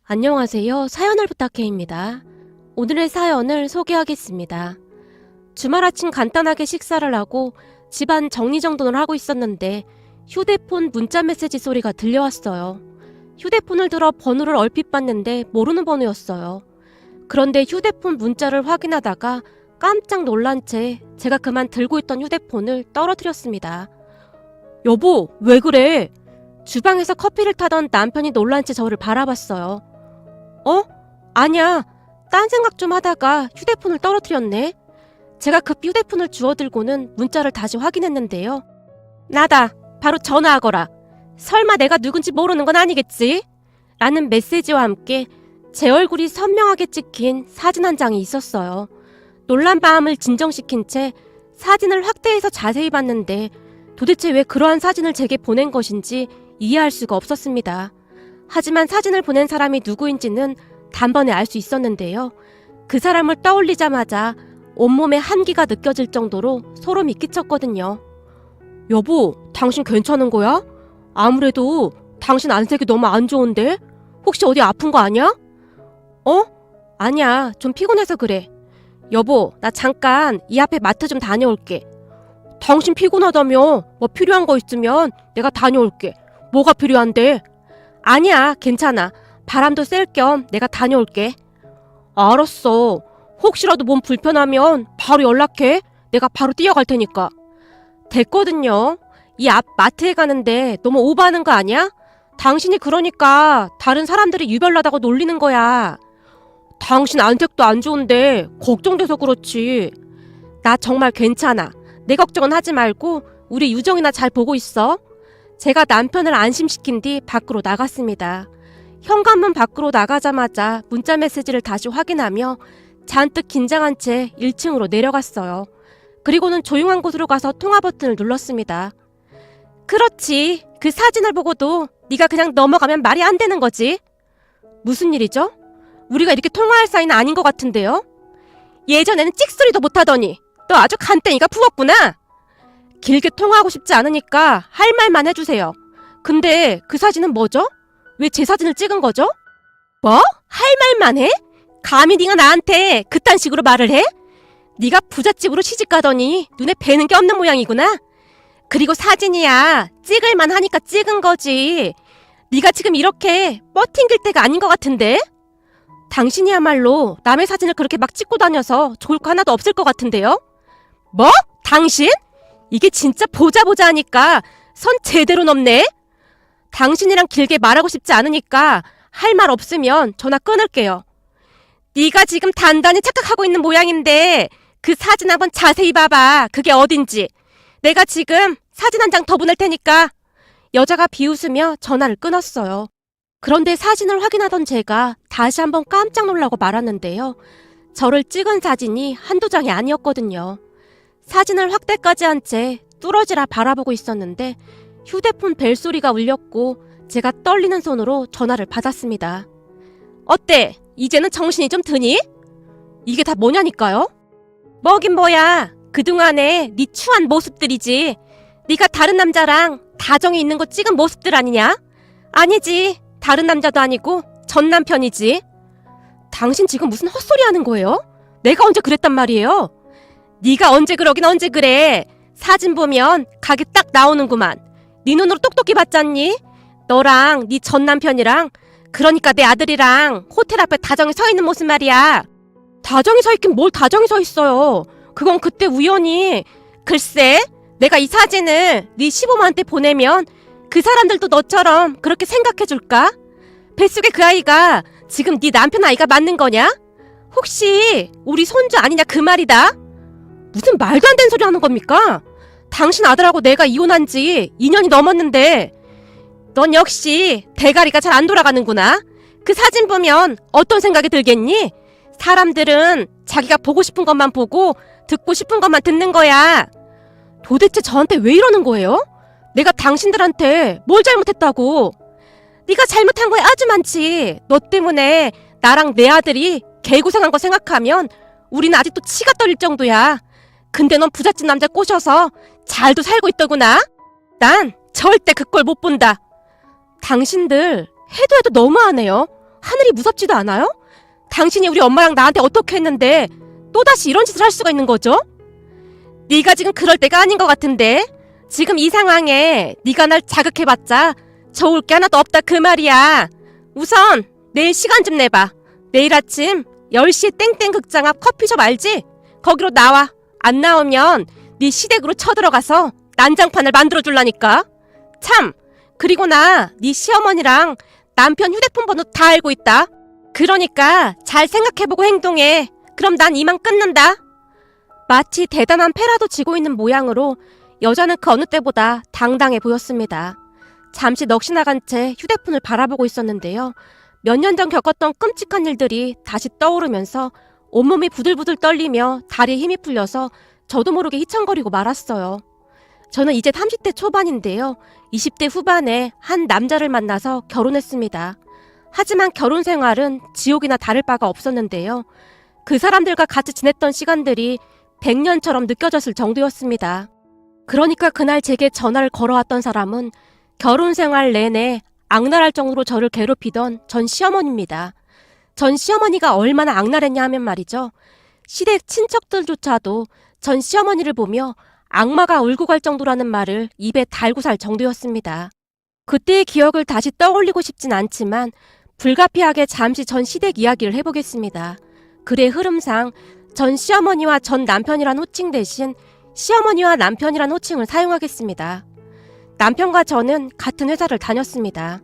안녕하세요. 사연을 부탁해입니다. 오늘의 사연을 소개하겠습니다. 주말 아침 간단하게 식사를 하고 집안 정리정돈을 하고 있었는데 휴대폰 문자 메시지 소리가 들려왔어요. 휴대폰을 들어 번호를 얼핏 봤는데 모르는 번호였어요. 그런데 휴대폰 문자를 확인하다가 깜짝 놀란 채 제가 그만 들고 있던 휴대폰을 떨어뜨렸습니다. 여보, 왜 그래? 주방에서 커피를 타던 남편이 놀란 채 저를 바라봤어요. 아니야. 딴 생각 좀 하다가 휴대폰을 떨어뜨렸네. 제가 급히 휴대폰을 주워들고는 문자를 다시 확인했는데요. 나다. 바로 전화하거라. 설마 내가 누군지 모르는 건 아니겠지? 라는 메시지와 함께 제 얼굴이 선명하게 찍힌 사진 한 장이 있었어요. 놀란 마음을 진정시킨 채 사진을 확대해서 자세히 봤는데 도대체 왜 그러한 사진을 제게 보낸 것인지 이해할 수가 없었습니다. 하지만 사진을 보낸 사람이 누구인지는 단번에 알 수 있었는데요. 그 사람을 떠올리자마자 온몸에 한기가 느껴질 정도로 소름이 끼쳤거든요. 여보, 당신 괜찮은 거야? 아무래도 당신 안색이 너무 안 좋은데? 혹시 어디 아픈 거 아니야? 아니야, 좀 피곤해서 그래. 여보, 나 잠깐 이 앞에 마트 좀 다녀올게. 당신 피곤하다며? 뭐 필요한 거 있으면 내가 다녀올게. 뭐가 필요한데? 아니야, 괜찮아. 바람도 쐴 겸 내가 다녀올게. 알았어. 혹시라도 몸 불편하면 바로 연락해. 내가 바로 뛰어갈 테니까. 됐거든요. 이 앞 마트에 가는데 너무 오버하는 거 아니야? 당신이 그러니까 다른 사람들이 유별나다고 놀리는 거야. 당신 안색도 안 좋은데 걱정돼서 그렇지. 나 정말 괜찮아. 내 걱정은 하지 말고 우리 유정이나 잘 보고 있어. 제가 남편을 안심시킨 뒤 밖으로 나갔습니다. 현관문 밖으로 나가자마자 문자 메시지를 다시 확인하며 잔뜩 긴장한 채 1층으로 내려갔어요. 그리고는 조용한 곳으로 가서 통화 버튼을 눌렀습니다. 그렇지. 그 사진을 보고도 네가 그냥 넘어가면 말이 안 되는 거지. 무슨 일이죠? 우리가 이렇게 통화할 사이는 아닌 것 같은데요? 예전에는 찍소리도 못하더니 너 아주 간땡이가 부었구나. 길게 통화하고 싶지 않으니까 할 말만 해주세요. 근데 그 사진은 뭐죠? 왜 제 사진을 찍은 거죠? 뭐? 할 말만 해? 감히 네가 나한테 그딴 식으로 말을 해? 네가 부잣집으로 시집가더니 눈에 뵈는 게 없는 모양이구나. 그리고 사진이야. 찍을만 하니까 찍은 거지. 네가 지금 이렇게 뻗팅길 때가 아닌 것 같은데? 당신이야말로 남의 사진을 그렇게 막 찍고 다녀서 좋을 거 하나도 없을 것 같은데요? 뭐? 당신? 이게 진짜 보자 하니까 선 제대로 넘네? 당신이랑 길게 말하고 싶지 않으니까 할 말 없으면 전화 끊을게요. 네가 지금 단단히 착각하고 있는 모양인데 그 사진 한번 자세히 봐봐. 그게 어딘지. 내가 지금 사진 한 장 더 보낼 테니까. 여자가 비웃으며 전화를 끊었어요. 그런데 사진을 확인하던 제가 다시 한번 깜짝 놀라고 말았는데요. 저를 찍은 사진이 한두 장이 아니었거든요. 사진을 확대까지 한 채 뚫어지라 바라보고 있었는데 휴대폰 벨소리가 울렸고 제가 떨리는 손으로 전화를 받았습니다. 어때? 이제는 정신이 좀 드니? 이게 다 뭐냐니까요? 뭐긴 뭐야. 그동안의 네 추한 모습들이지. 네가 다른 남자랑 다정이 있는 거 찍은 모습들 아니냐? 아니지. 다른 남자도 아니고 전 남편이지. 당신 지금 무슨 헛소리 하는 거예요? 내가 언제 그랬단 말이에요? 네가 언제 그러긴 언제 그래. 사진 보면 각이 딱 나오는구만. 네 눈으로 똑똑히 봤잖니? 너랑 네 전 남편이랑 그러니까 내 아들이랑 호텔 앞에 다정이 서 있는 모습 말이야. 다정이 서 있긴 뭘 다정이 서 있어요. 그건 그때 우연히. 글쎄, 내가 이 사진을 네 시부모한테 보내면 그 사람들도 너처럼 그렇게 생각해줄까? 뱃속에 그 아이가 지금 네 남편 아이가 맞는 거냐? 혹시 우리 손주 아니냐 그 말이다? 무슨 말도 안 되는 소리 하는 겁니까? 당신 아들하고 내가 이혼한 지 2년이 넘었는데 넌 역시 대가리가 잘 안 돌아가는구나. 그 사진 보면 어떤 생각이 들겠니? 사람들은 자기가 보고 싶은 것만 보고 듣고 싶은 것만 듣는 거야. 도대체 저한테 왜 이러는 거예요? 내가 당신들한테 뭘 잘못했다고? 네가 잘못한 거에 아주 많지. 너 때문에 나랑 내 아들이 개고생한 거 생각하면 우리는 아직도 치가 떨릴 정도야. 근데 넌 부잣집 남자 꼬셔서 잘도 살고 있더구나. 난 절대 그 꼴 못 본다. 당신들 해도 너무하네요. 하늘이 무섭지도 않아요? 당신이 우리 엄마랑 나한테 어떻게 했는데 또다시 이런 짓을 할 수가 있는 거죠? 네가 지금 그럴 때가 아닌 것 같은데. 지금 이 상황에 네가 날 자극해봤자 좋을 게 하나도 없다 그 말이야. 우선 내일 시간 좀 내봐. 내일 아침 10시에 땡땡 극장 앞 커피숍 알지? 거기로 나와. 안 나오면 네 시댁으로 쳐들어가서 난장판을 만들어줄라니까. 참, 그리고 나 네 시어머니랑 남편 휴대폰 번호 다 알고 있다. 그러니까 잘 생각해보고 행동해. 그럼 난 이만 끊는다. 마치 대단한 패라도 쥐고 있는 모양으로 여자는 그 어느 때보다 당당해 보였습니다. 잠시 넋이 나간 채 휴대폰을 바라보고 있었는데요. 몇 년 전 겪었던 끔찍한 일들이 다시 떠오르면서 온몸이 부들부들 떨리며 다리에 힘이 풀려서 저도 모르게 휘청거리고 말았어요. 저는 이제 30대 초반인데요. 20대 후반에 한 남자를 만나서 결혼했습니다. 하지만 결혼 생활은 지옥이나 다를 바가 없었는데요. 그 사람들과 같이 지냈던 시간들이 100년처럼 느껴졌을 정도였습니다. 그러니까 그날 제게 전화를 걸어왔던 사람은 결혼 생활 내내 악랄할 정도로 저를 괴롭히던 전 시어머니입니다. 전 시어머니가 얼마나 악랄했냐 하면 말이죠. 시댁 친척들조차도 전 시어머니를 보며 악마가 울고 갈 정도라는 말을 입에 달고 살 정도였습니다. 그때의 기억을 다시 떠올리고 싶진 않지만 불가피하게 잠시 전 시댁 이야기를 해보겠습니다. 글의 흐름상 전 시어머니와 전 남편이란 호칭 대신 시어머니와 남편이란 호칭을 사용하겠습니다. 남편과 저는 같은 회사를 다녔습니다.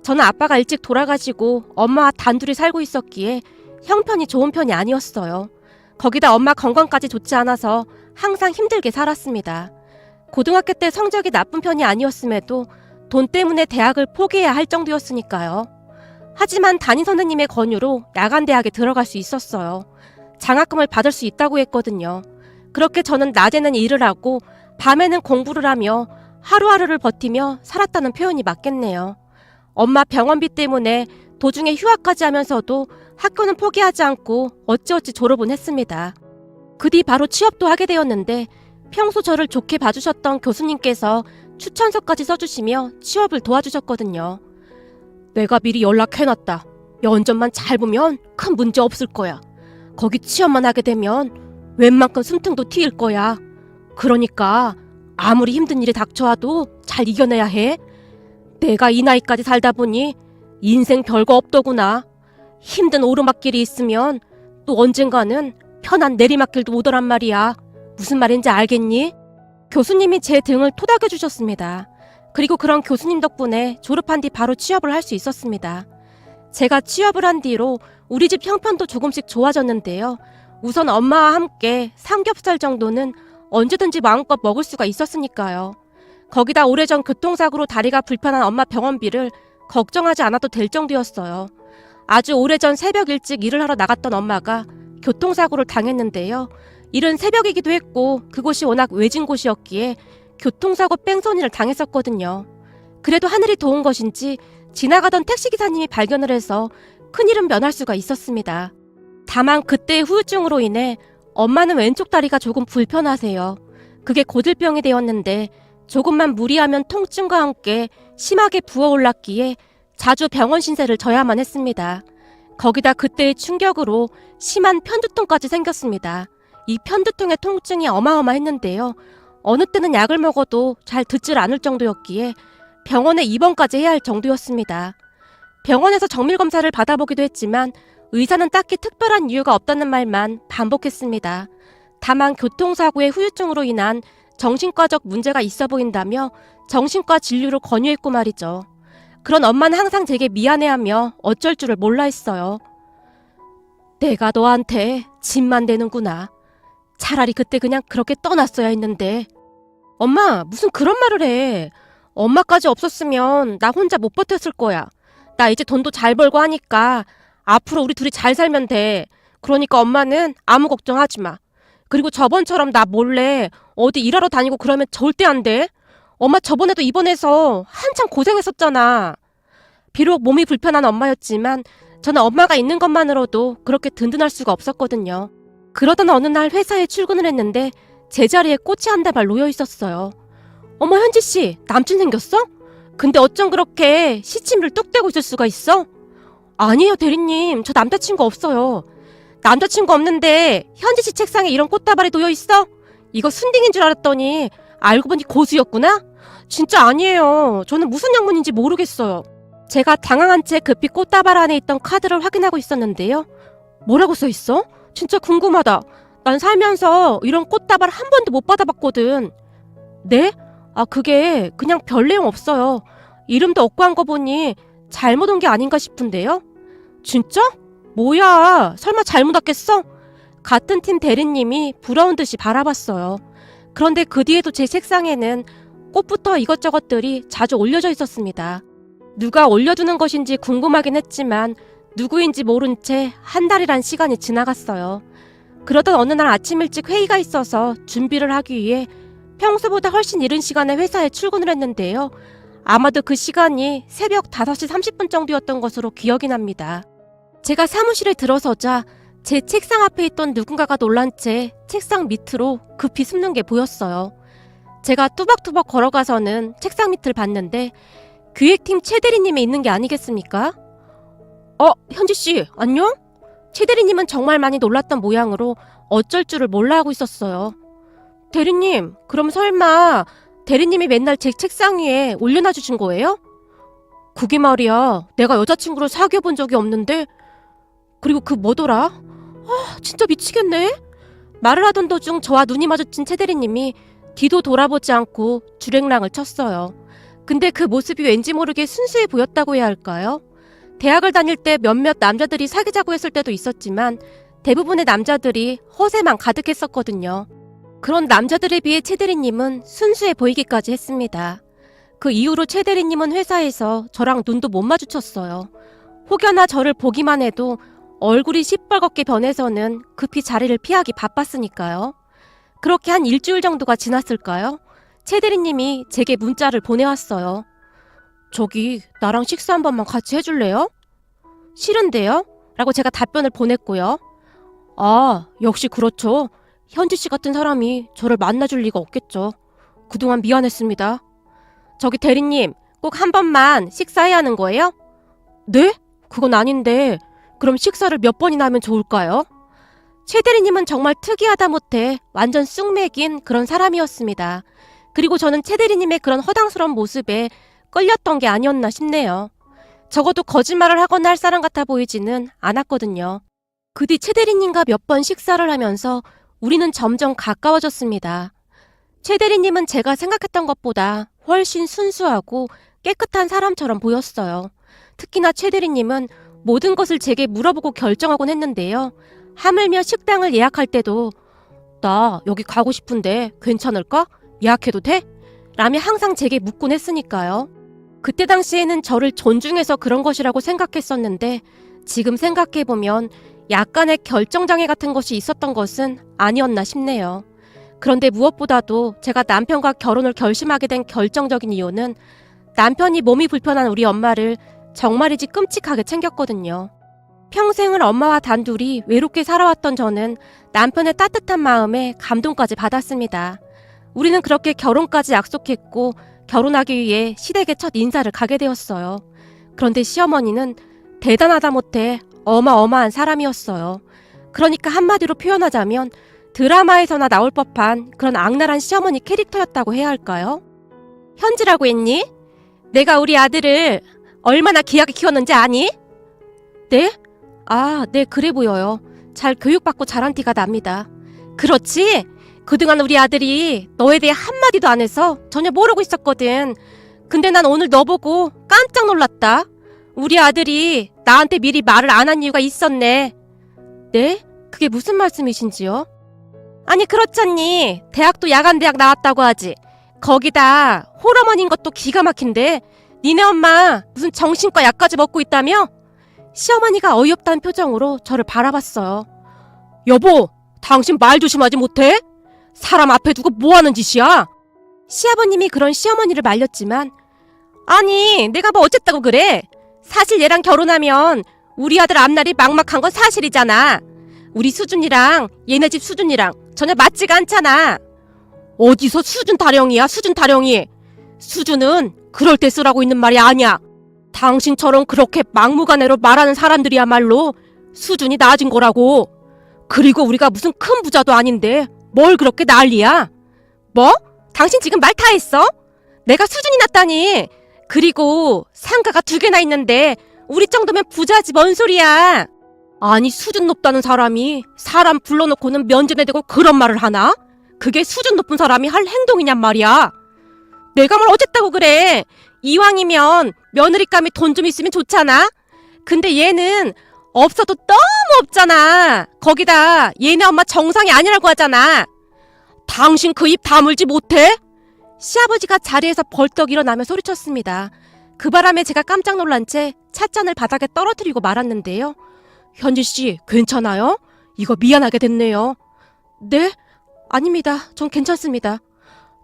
저는 아빠가 일찍 돌아가시고 엄마와 단둘이 살고 있었기에 형편이 좋은 편이 아니었어요. 거기다 엄마 건강까지 좋지 않아서 항상 힘들게 살았습니다. 고등학교 때 성적이 나쁜 편이 아니었음에도 돈 때문에 대학을 포기해야 할 정도였으니까요. 하지만 담임 선생님의 권유로 야간 대학에 들어갈 수 있었어요. 장학금을 받을 수 있다고 했거든요. 그렇게 저는 낮에는 일을 하고 밤에는 공부를 하며 하루하루를 버티며 살았다는 표현이 맞겠네요. 엄마 병원비 때문에 도중에 휴학까지 하면서도 학교는 포기하지 않고 어찌어찌 졸업은 했습니다. 그 뒤 바로 취업도 하게 되었는데 평소 저를 좋게 봐주셨던 교수님께서 추천서까지 써주시며 취업을 도와주셨거든요. 내가 미리 연락해놨다. 면접만 잘 보면 큰 문제 없을 거야. 거기 취업만 하게 되면 웬만큼 숨통도 트일 거야. 그러니까 아무리 힘든 일이 닥쳐와도 잘 이겨내야 해. 내가 이 나이까지 살다 보니 인생 별거 없더구나. 힘든 오르막길이 있으면 또 언젠가는 편한 내리막길도 오더란 말이야. 무슨 말인지 알겠니? 교수님이 제 등을 토닥여 주셨습니다. 그리고 그런 교수님 덕분에 졸업한 뒤 바로 취업을 할 수 있었습니다. 제가 취업을 한 뒤로 우리 집 형편도 조금씩 좋아졌는데요. 우선 엄마와 함께 삼겹살 정도는 언제든지 마음껏 먹을 수가 있었으니까요. 거기다 오래전 교통사고로 다리가 불편한 엄마 병원비를 걱정하지 않아도 될 정도였어요. 아주 오래전 새벽 일찍 일을 하러 나갔던 엄마가 교통사고를 당했는데요. 일은 새벽이기도 했고 그곳이 워낙 외진 곳이었기에 교통사고 뺑소니를 당했었거든요. 그래도 하늘이 도운 것인지 지나가던 택시기사님이 발견을 해서 큰일은 면할 수가 있었습니다. 다만 그때의 후유증으로 인해 엄마는 왼쪽 다리가 조금 불편하세요. 그게 고질병이 되었는데 조금만 무리하면 통증과 함께 심하게 부어올랐기에 자주 병원 신세를 져야만 했습니다. 거기다 그때의 충격으로 심한 편두통까지 생겼습니다. 이 편두통의 통증이 어마어마했는데요. 어느 때는 약을 먹어도 잘 듣질 않을 정도였기에 병원에 입원까지 해야 할 정도였습니다. 병원에서 정밀검사를 받아보기도 했지만 의사는 딱히 특별한 이유가 없다는 말만 반복했습니다. 다만 교통사고의 후유증으로 인한 정신과적 문제가 있어 보인다며 정신과 진료를 권유했고 말이죠. 그런 엄마는 항상 제게 미안해하며 어쩔 줄을 몰라 했어요. 내가 너한테 짐만 되는구나. 차라리 그때 그냥 그렇게 떠났어야 했는데. 엄마, 무슨 그런 말을 해. 엄마까지 없었으면 나 혼자 못 버텼을 거야. 나 이제 돈도 잘 벌고 하니까 앞으로 우리 둘이 잘 살면 돼. 그러니까 엄마는 아무 걱정하지 마. 그리고 저번처럼 나 몰래 어디 일하러 다니고 그러면 절대 안 돼. 엄마 저번에도 입원해서 한참 고생했었잖아. 비록 몸이 불편한 엄마였지만 저는 엄마가 있는 것만으로도 그렇게 든든할 수가 없었거든요. 그러던 어느 날 회사에 출근을 했는데 제자리에 꽃이 한 다발 놓여 있었어요. 어머 현지씨, 남친 생겼어? 근데 어쩜 그렇게 시치미를 뚝 떼고 있을 수가 있어? 아니에요, 대리님. 저 남자친구 없어요. 남자친구 없는데 현지 씨 책상에 이런 꽃다발이 놓여 있어? 이거 순딩인 줄 알았더니 알고 보니 고수였구나? 진짜 아니에요. 저는 무슨 양문인지 모르겠어요. 제가 당황한 채 급히 꽃다발 안에 있던 카드를 확인하고 있었는데요. 뭐라고 써 있어? 진짜 궁금하다. 난 살면서 이런 꽃다발 한 번도 못 받아봤거든. 네? 아, 그게 그냥 별 내용 없어요. 이름도 없고 한 거 보니 잘못 온 게 아닌가 싶은데요? 진짜? 뭐야, 설마 잘못 왔겠어? 같은 팀 대리님이 부러운 듯이 바라봤어요. 그런데 그 뒤에도 제 책상에는 꽃부터 이것저것들이 자주 올려져 있었습니다. 누가 올려두는 것인지 궁금하긴 했지만 누구인지 모른 채 한 달이란 시간이 지나갔어요. 그러던 어느 날 아침 일찍 회의가 있어서 준비를 하기 위해 평소보다 훨씬 이른 시간에 회사에 출근을 했는데요. 아마도 그 시간이 새벽 5시 30분 정도였던 것으로 기억이 납니다. 제가 사무실에 들어서자 제 책상 앞에 있던 누군가가 놀란 채 책상 밑으로 급히 숨는 게 보였어요. 제가 뚜벅뚜벅 걸어가서는 책상 밑을 봤는데 기획팀 최 대리님이 있는 게 아니겠습니까? 현지씨, 안녕? 최 대리님은 정말 많이 놀랐던 모양으로 어쩔 줄을 몰라 하고 있었어요. 대리님, 그럼 설마 대리님이 맨날 제 책상 위에 올려놔 주신 거예요? 그게 말이야, 내가 여자친구를 사귀어 본 적이 없는데. 그리고 그 뭐더라? 진짜 미치겠네. 말을 하던 도중 저와 눈이 마주친 최 대리님이 뒤도 돌아보지 않고 주랭랑을 쳤어요. 근데 그 모습이 왠지 모르게 순수해 보였다고 해야 할까요? 대학을 다닐 때 몇몇 남자들이 사귀자고 했을 때도 있었지만 대부분의 남자들이 허세만 가득했었거든요. 그런 남자들에 비해 최 대리님은 순수해 보이기까지 했습니다. 그 이후로 최 대리님은 회사에서 저랑 눈도 못 마주쳤어요. 혹여나 저를 보기만 해도 얼굴이 시뻘겋게 변해서는 급히 자리를 피하기 바빴으니까요. 그렇게 한 일주일 정도가 지났을까요? 최 대리님이 제게 문자를 보내왔어요. 저기 나랑 식사 한 번만 같이 해줄래요? 싫은데요? 라고 제가 답변을 보냈고요. 아, 역시 그렇죠. 현지 씨 같은 사람이 저를 만나줄 리가 없겠죠. 그동안 미안했습니다. 저기 대리님, 꼭 한 번만 식사해야 하는 거예요? 네? 그건 아닌데 그럼 식사를 몇 번이나 하면 좋을까요? 최 대리님은 정말 특이하다 못해 완전 쑥맥인 그런 사람이었습니다. 그리고 저는 최 대리님의 그런 허당스러운 모습에 끌렸던 게 아니었나 싶네요. 적어도 거짓말을 하거나 할 사람 같아 보이지는 않았거든요. 그 뒤 최 대리님과 몇 번 식사를 하면서 우리는 점점 가까워졌습니다. 최 대리님은 제가 생각했던 것보다 훨씬 순수하고 깨끗한 사람처럼 보였어요. 특히나 최 대리님은 모든 것을 제게 물어보고 결정하곤 했는데요. 하물며 식당을 예약할 때도 나 여기 가고 싶은데 괜찮을까? 예약해도 돼? 라며 항상 제게 묻곤 했으니까요. 그때 당시에는 저를 존중해서 그런 것이라고 생각했었는데 지금 생각해보면 약간의 결정장애 같은 것이 있었던 것은 아니었나 싶네요. 그런데 무엇보다도 제가 남편과 결혼을 결심하게 된 결정적인 이유는 남편이 몸이 불편한 우리 엄마를 정말이지 끔찍하게 챙겼거든요. 평생을 엄마와 단둘이 외롭게 살아왔던 저는 남편의 따뜻한 마음에 감동까지 받았습니다. 우리는 그렇게 결혼까지 약속했고 결혼하기 위해 시댁에 첫 인사를 가게 되었어요. 그런데 시어머니는 대단하다 못해 어마어마한 사람이었어요. 그러니까 한마디로 표현하자면 드라마에서나 나올 법한 그런 악랄한 시어머니 캐릭터였다고 해야 할까요? 현지라고 했니? 내가 우리 아들을 얼마나 귀하게 키웠는지 아니? 네? 아, 네, 그래 보여요. 잘 교육받고 자란 티가 납니다. 그렇지? 그동안 우리 아들이 너에 대해 한마디도 안 해서 전혀 모르고 있었거든. 근데 난 오늘 너 보고 깜짝 놀랐다. 우리 아들이 나한테 미리 말을 안 한 이유가 있었네. 네? 그게 무슨 말씀이신지요? 아니 그렇잖니. 대학도 야간대학 나왔다고 하지. 거기다 홀어머니인 것도 기가 막힌데 니네 엄마 무슨 정신과 약까지 먹고 있다며? 시어머니가 어이없다는 표정으로 저를 바라봤어요. 여보, 당신 말 조심하지 못해? 사람 앞에 두고 뭐하는 짓이야? 시아버님이 그런 시어머니를 말렸지만 아니 내가 뭐 어쨌다고 그래? 사실 얘랑 결혼하면 우리 아들 앞날이 막막한 건 사실이잖아. 우리 수준이랑 얘네 집 수준이랑 전혀 맞지가 않잖아. 어디서 수준 타령이야 수준 타령이. 수준은 그럴 때 쓰라고 있는 말이 아니야. 당신처럼 그렇게 막무가내로 말하는 사람들이야말로 수준이 낮은 거라고. 그리고 우리가 무슨 큰 부자도 아닌데 뭘 그렇게 난리야? 뭐? 당신 지금 말 다 했어? 내가 수준이 낮다니. 그리고 상가가 2개나 있는데 우리 정도면 부자지 뭔 소리야. 아니 수준 높다는 사람이 사람 불러놓고는 면전에 대고 그런 말을 하나? 그게 수준 높은 사람이 할 행동이냔 말이야. 내가 뭘 어쨌다고 그래. 이왕이면 며느리감이 돈 좀 있으면 좋잖아. 근데 얘는 없어도 너무 없잖아. 거기다 얘네 엄마 정상이 아니라고 하잖아. 당신 그 입 다물지 못해? 시아버지가 자리에서 벌떡 일어나며 소리쳤습니다. 그 바람에 제가 깜짝 놀란 채 찻잔을 바닥에 떨어뜨리고 말았는데요. 현지씨 괜찮아요? 이거 미안하게 됐네요. 네? 아닙니다. 전 괜찮습니다.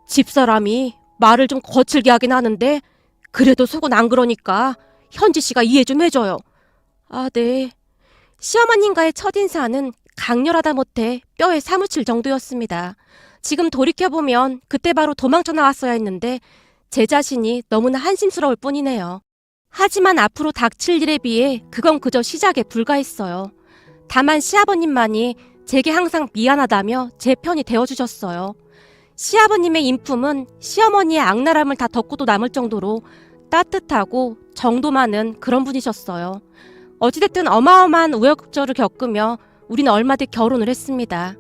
집사람이 말을 좀 거칠게 하긴 하는데 그래도 속은 안 그러니까 현지씨가 이해 좀 해줘요. 아, 네. 시어머님과의 첫인사는 강렬하다 못해 뼈에 사무칠 정도였습니다. 지금 돌이켜보면 그때 바로 도망쳐 나왔어야 했는데 제 자신이 너무나 한심스러울 뿐이네요. 하지만 앞으로 닥칠 일에 비해 그건 그저 시작에 불과했어요. 다만 시아버님만이 제게 항상 미안하다며 제 편이 되어주셨어요. 시아버님의 인품은 시어머니의 악랄함을 다 덮고도 남을 정도로 따뜻하고 정도 많은 그런 분이셨어요. 어찌됐든 어마어마한 우여곡절을 겪으며 우리는 얼마 뒤 결혼을 했습니다.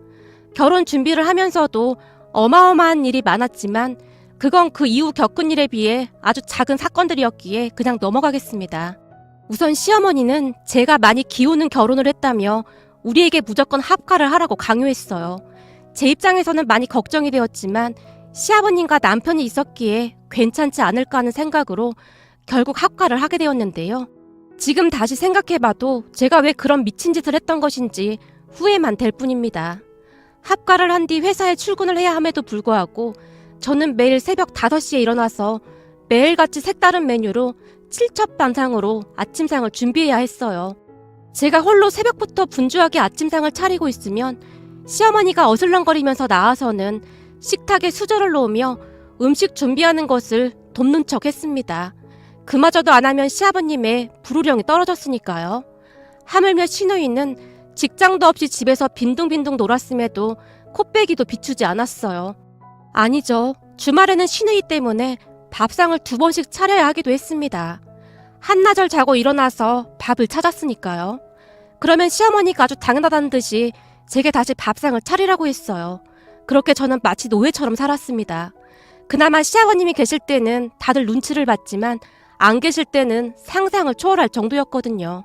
결혼 준비를 하면서도 어마어마한 일이 많았지만 그건 그 이후 겪은 일에 비해 아주 작은 사건들이었기에 그냥 넘어가겠습니다. 우선 시어머니는 제가 많이 기우는 결혼을 했다며 우리에게 무조건 합가를 하라고 강요했어요. 제 입장에서는 많이 걱정이 되었지만 시아버님과 남편이 있었기에 괜찮지 않을까 하는 생각으로 결국 합가를 하게 되었는데요. 지금 다시 생각해봐도 제가 왜 그런 미친 짓을 했던 것인지 후회만 될 뿐입니다. 합가를 한 뒤 회사에 출근을 해야 함에도 불구하고 저는 매일 새벽 5시에 일어나서 매일같이 색다른 메뉴로 칠첩반상으로 아침상을 준비해야 했어요. 제가 홀로 새벽부터 분주하게 아침상을 차리고 있으면 시어머니가 어슬렁거리면서 나와서는 식탁에 수저를 놓으며 음식 준비하는 것을 돕는 척 했습니다. 그마저도 안 하면 시아버님의 불호령이 떨어졌으니까요. 하물며 시누이는 직장도 없이 집에서 빈둥빈둥 놀았음에도 코빼기도 비추지 않았어요. 아니죠. 주말에는 시누이 때문에 밥상을 2번씩 차려야 하기도 했습니다. 한나절 자고 일어나서 밥을 찾았으니까요. 그러면 시어머니가 아주 당연하다는 듯이 제게 다시 밥상을 차리라고 했어요. 그렇게 저는 마치 노예처럼 살았습니다. 그나마 시아버님이 계실 때는 다들 눈치를 봤지만 안 계실 때는 상상을 초월할 정도였거든요.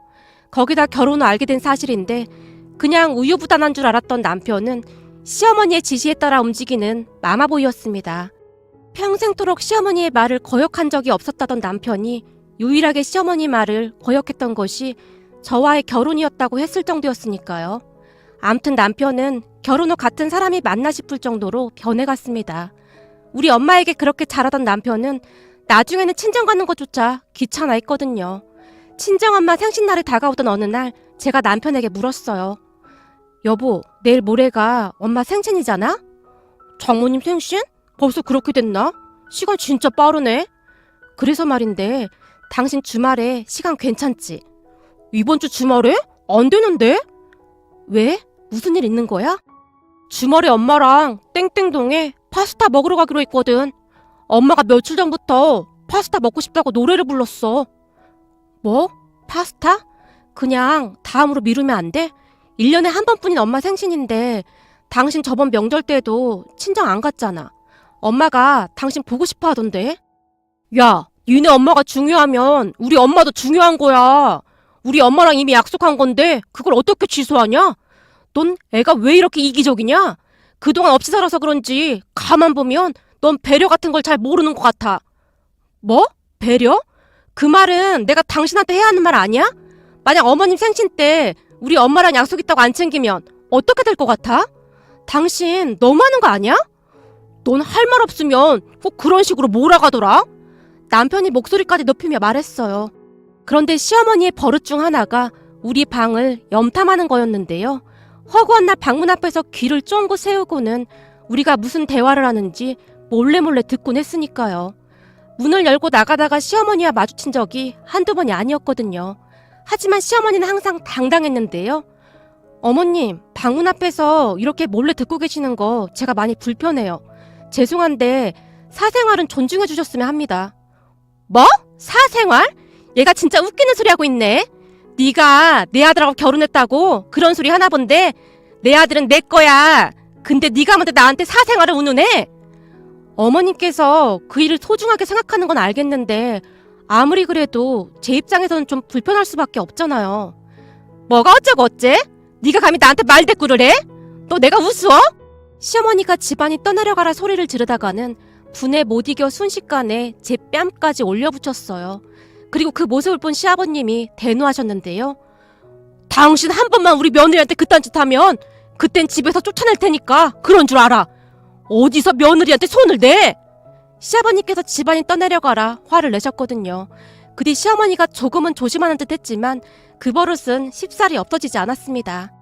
거기다 결혼 후 알게 된 사실인데 그냥 우유부단한 줄 알았던 남편은 시어머니의 지시에 따라 움직이는 마마보이였습니다. 평생토록 시어머니의 말을 거역한 적이 없었다던 남편이 유일하게 시어머니 말을 거역했던 것이 저와의 결혼이었다고 했을 정도였으니까요. 암튼 남편은 결혼 후 같은 사람이 맞나 싶을 정도로 변해갔습니다. 우리 엄마에게 그렇게 잘하던 남편은 나중에는 친정 가는 것조차 귀찮아 했거든요. 친정엄마 생신날이 다가오던 어느 날 제가 남편에게 물었어요. 여보, 내일 모레가 엄마 생신이잖아? 장모님 생신? 벌써 그렇게 됐나? 시간 진짜 빠르네. 그래서 말인데 당신 주말에 시간 괜찮지? 이번 주 주말에? 안 되는데? 왜? 무슨 일 있는 거야? 주말에 엄마랑 땡땡동에 파스타 먹으러 가기로 했거든. 엄마가 며칠 전부터 파스타 먹고 싶다고 노래를 불렀어. 뭐? 파스타? 그냥 다음으로 미루면 안 돼? 1년에 한 번뿐인 엄마 생신인데 당신 저번 명절 때도 친정 안 갔잖아. 엄마가 당신 보고 싶어 하던데. 야, 니네 엄마가 중요하면 우리 엄마도 중요한 거야. 우리 엄마랑 이미 약속한 건데 그걸 어떻게 취소하냐? 넌 애가 왜 이렇게 이기적이냐? 그동안 없이 살아서 그런지 가만 보면 넌 배려 같은 걸 잘 모르는 것 같아. 뭐? 배려? 그 말은 내가 당신한테 해야 하는 말 아니야? 만약 어머님 생신 때 우리 엄마랑 약속 있다고 안 챙기면 어떻게 될 것 같아? 당신 너무하는 거 아니야? 넌 할 말 없으면 꼭 그런 식으로 몰아가더라? 남편이 목소리까지 높이며 말했어요. 그런데 시어머니의 버릇 중 하나가 우리 방을 염탐하는 거였는데요. 허구한 날 방문 앞에서 귀를 쫑긋 세우고는 우리가 무슨 대화를 하는지 몰래 듣곤 했으니까요. 문을 열고 나가다가 시어머니와 마주친 적이 한두 번이 아니었거든요. 하지만 시어머니는 항상 당당했는데요. 어머님, 방문 앞에서 이렇게 몰래 듣고 계시는 거 제가 많이 불편해요. 죄송한데 사생활은 존중해 주셨으면 합니다. 뭐? 사생활? 얘가 진짜 웃기는 소리 하고 있네. 네가 내 아들하고 결혼했다고 그런 소리 하나 본데 내 아들은 내 거야. 근데 네가 먼저 나한테 사생활을 운운해? 어머님께서 그 일을 소중하게 생각하는 건 알겠는데 아무리 그래도 제 입장에서는 좀 불편할 수밖에 없잖아요. 뭐가 어쩌고 어째? 네가 감히 나한테 말대꾸를 해? 너 내가 우스워? 시어머니가 집안이 떠내려가라 소리를 지르다가는 분에 못 이겨 순식간에 제 뺨까지 올려붙였어요. 그리고 그 모습을 본 시아버님이 대노하셨는데요. 당신 한 번만 우리 며느리한테 그딴 짓 하면 그땐 집에서 쫓아낼 테니까 그런 줄 알아. 어디서 며느리한테 손을 내? 시아버님께서 집안이 떠내려가라 화를 내셨거든요. 그 뒤 시어머니가 조금은 조심하는 듯 했지만 그 버릇은 쉽사리 없어지지 않았습니다.